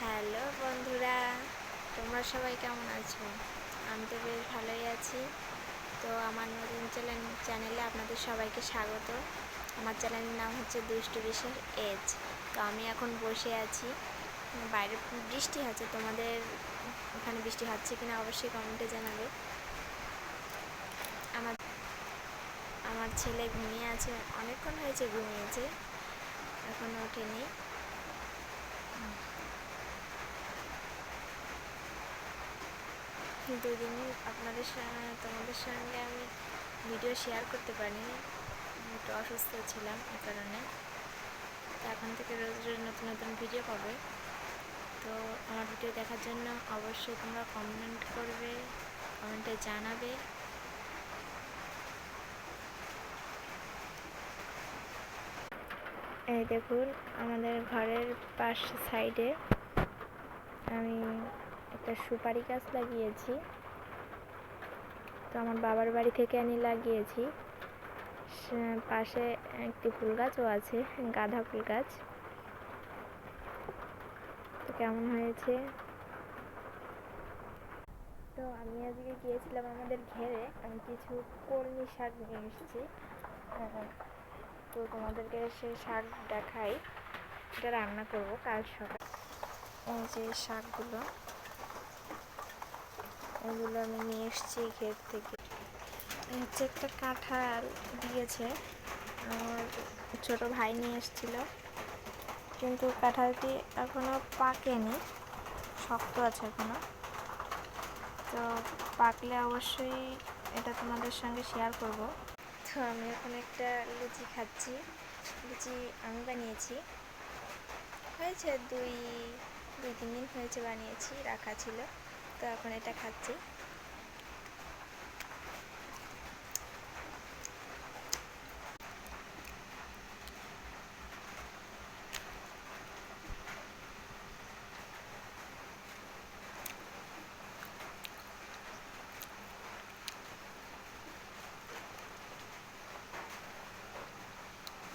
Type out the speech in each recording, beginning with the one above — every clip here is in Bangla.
হ্যালো বন্ধুরা, তোমরা সবাই কেমন আছো? আমি তো বেশ ভালোই আছি। তো আমার নতুন চ্যানেলে আপনাদের সবাইকে স্বাগত। আমার চ্যানেলের নাম হচ্ছে দুষ্টু বিশের এজ। তো আমি এখন বসে আছি, বাইরে বৃষ্টি হচ্ছে। তোমাদের ওখানে বৃষ্টি হচ্ছে কিনা অবশ্যই কমেন্টে জানাবে। আমার আমার ছেলে ঘুমিয়ে আছে, অনেকক্ষণ হয়েছে ঘুমিয়েছে, এখনও ওঠেনি। দুদিনই তোমাদের সঙ্গে আমি ভিডিও শেয়ার করতে পারিনি, একটু অসুস্থ ছিলাম এ কারণে। তো এখন থেকে রোজ রোজ নতুন নতুন ভিডিও পাবে। তো আমার ভিডিও দেখার জন্য অবশ্যই তোমরা কমেন্ট করবে, কমেন্টে জানাবে। এই দেখুন, আমাদের ঘরের পাশ সাইডে আমি একটা সুপারি গাছ লাগিয়েছি। তো আমার বাবার বাড়ি থেকে আমি লাগিয়েছি। পাশে একটি ফুল গাছও আছে, গাঁদা ফুল গাছ। তো কেমন হয়েছে? তো আমি আজকে গিয়েছিলাম আমাদের ঘেরে, আমি কিছু কলমি শাক নিয়ে এসেছি। তো তোমাদেরকে সেই শাক দেখাই, এটা রান্না করব কাল সকালে। এই যে শাকগুলো, এগুলো আমি নিয়ে এসেছি ঘের থেকে। হচ্ছে একটা কাঁঠাল দিয়েছে, আমার ছোট ভাই নিয়ে এসেছিল, কিন্তু কাঁঠালটি এখনো পাকেনি, শক্ত আছে এখনো। তো পাকলে অবশ্যই এটা তোমাদের সঙ্গে শেয়ার করব। তো আমি এখন একটা লুচি খাচ্ছি। লুচি আমি বানিয়েছি, হয়েছে দুই তিন দিন হয়েছে বানিয়েছি, রাখা ছিল। তো এখন এটা খাচ্ছি।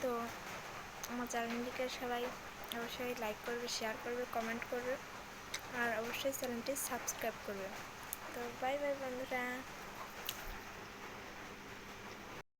তো আমার চ্যানেলটিকে সবাই অবশ্যই লাইক করবে, শেয়ার করবে, কমেন্ট করবে, আর অবশ্যই চ্যানেলটি সাবস্ক্রাইব করবে। তো বাই বাই বন্ধুরা।